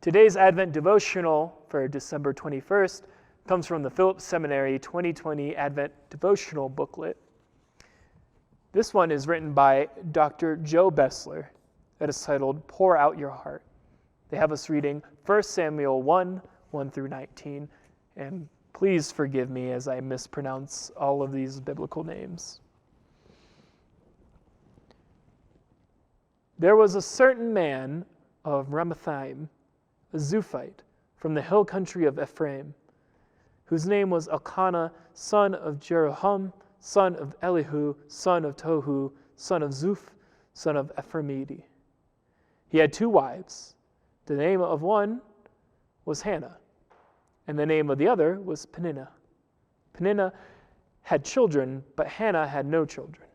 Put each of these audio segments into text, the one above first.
Today's Advent Devotional for December 21st comes from the Phillips Seminary 2020 Advent Devotional booklet. This one is written by Dr. Joe Bessler. It is titled, Pour Out Your Heart. They have us reading 1 Samuel 1 through 19, and please forgive me as I mispronounce all of these biblical names. There was a certain man of Ramathaim, a Zuphite, from the hill country of Ephraim, whose name was Elkanah, son of Jeroham, son of Elihu, son of Tohu, son of Zuph, son of Ephraimiti. He had two wives. The name of one was Hannah, and the name of the other was Peninnah. Peninnah had children, but Hannah had no children.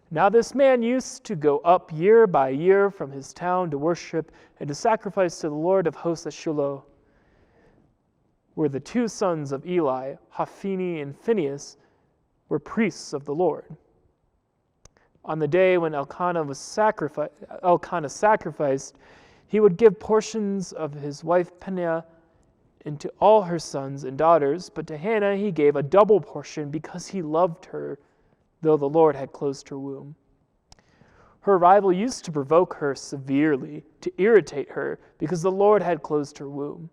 Now this man used to go up year by year from his town to worship and to sacrifice to the Lord of hosts at Shiloh, where the two sons of Eli, Hophni and Phinehas, were priests of the Lord. On the day when Elkanah sacrificed, he would give portions of his wife Peninnah and to all her sons and daughters, but to Hannah he gave a double portion because he loved her, though the Lord had closed her womb. Her rival used to provoke her severely, to irritate her, because the Lord had closed her womb.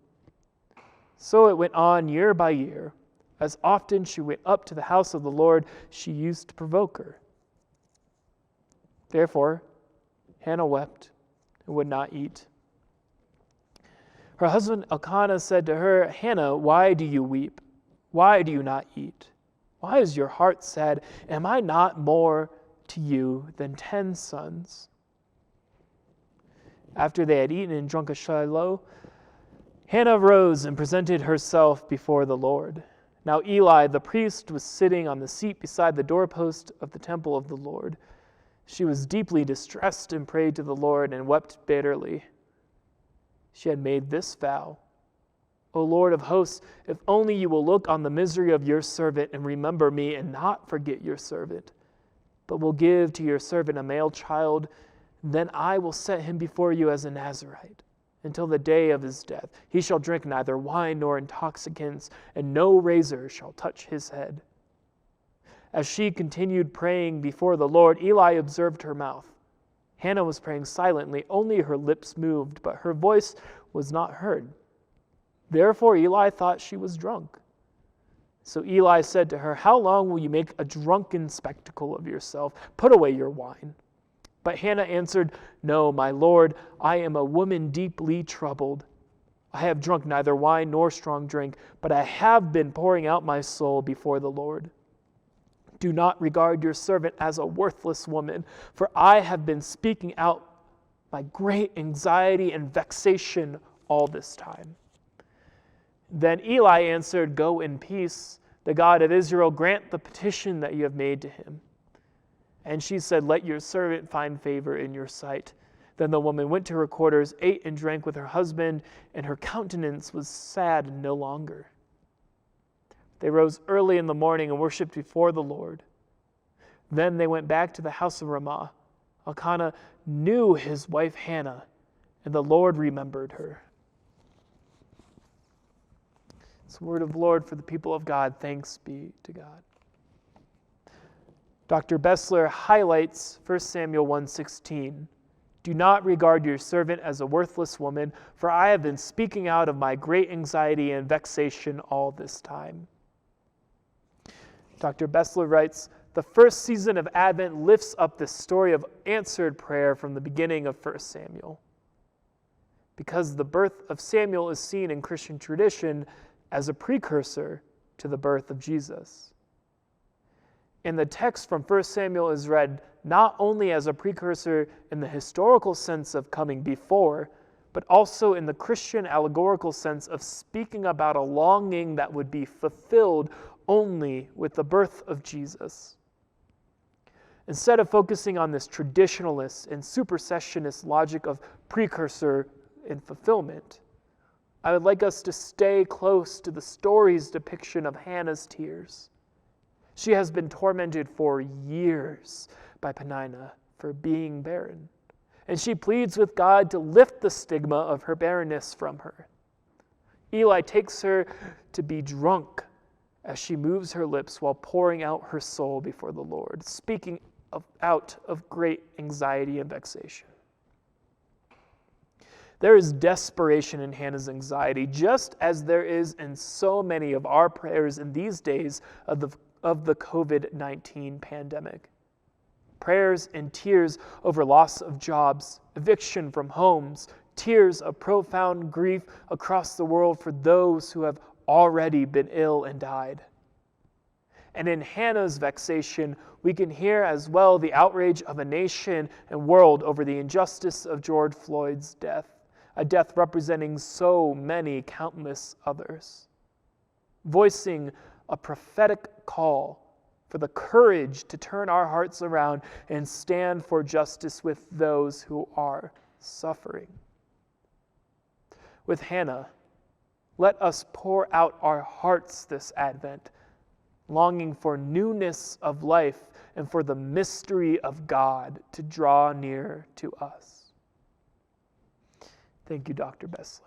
So it went on year by year. As often she went up to the house of the Lord, she used to provoke her. Therefore, Hannah wept and would not eat. Her husband Elkanah said to her, Hannah, why do you weep? Why do you not eat? Why is your heart sad? Am I not more to you than 10 sons? After they had eaten and drunk at Shiloh, Hannah rose and presented herself before the Lord. Now Eli the priest was sitting on the seat beside the doorpost of the temple of the Lord. She was deeply distressed and prayed to the Lord and wept bitterly. She had made this vow, O Lord of hosts, if only you will look on the misery of your servant and remember me and not forget your servant, but will give to your servant a male child, then I will set him before you as a Nazirite until the day of his death. He shall drink neither wine nor intoxicants, and no razor shall touch his head. As she continued praying before the Lord, Eli observed her mouth. Hannah was praying silently, only her lips moved, but her voice was not heard. Therefore Eli thought she was drunk. So Eli said to her, How long will you make a drunken spectacle of yourself? Put away your wine. But Hannah answered, No, my Lord, I am a woman deeply troubled. I have drunk neither wine nor strong drink, but I have been pouring out my soul before the Lord. Do not regard your servant as a worthless woman, for I have been speaking out my great anxiety and vexation all this time. Then Eli answered, Go in peace. The God of Israel grant the petition that you have made to him. And she said, Let your servant find favor in your sight. Then the woman went to her quarters, ate and drank with her husband, and her countenance was sad no longer. They rose early in the morning and worshipped before the Lord. Then they went back to the house of Ramah. Elkanah knew his wife Hannah, and the Lord remembered her. It's the word of the Lord for the people of God. Thanks be to God. Dr. Bessler highlights 1 Samuel 1:16. Do not regard your servant as a worthless woman, for I have been speaking out of my great anxiety and vexation all this time. Dr. Bessler writes, the first season of Advent lifts up the story of answered prayer from the beginning of 1 Samuel. Because the birth of Samuel is seen in Christian tradition as a precursor to the birth of Jesus. And the text from 1 Samuel is read not only as a precursor in the historical sense of coming before, but also in the Christian allegorical sense of speaking about a longing that would be fulfilled only with the birth of Jesus. Instead of focusing on this traditionalist and supersessionist logic of precursor and fulfillment, I would like us to stay close to the story's depiction of Hannah's tears. She has been tormented for years by Peninnah for being barren. and she pleads with God to lift the stigma of her barrenness from her. Eli takes her to be drunk as she moves her lips while pouring out her soul before the Lord, speaking out of great anxiety and vexation. There is desperation in Hannah's anxiety, just as there is in so many of our prayers in these days of the COVID-19 pandemic. Prayers and tears over loss of jobs, eviction from homes, tears of profound grief across the world for those who have already been ill and died. And in Hannah's vexation, we can hear as well the outrage of a nation and world over the injustice of George Floyd's death, a death representing so many countless others, voicing a prophetic call for the courage to turn our hearts around and stand for justice with those who are suffering. With Hannah, let us pour out our hearts this Advent, longing for newness of life and for the mystery of God to draw near to us. Thank you, Dr. Bessler.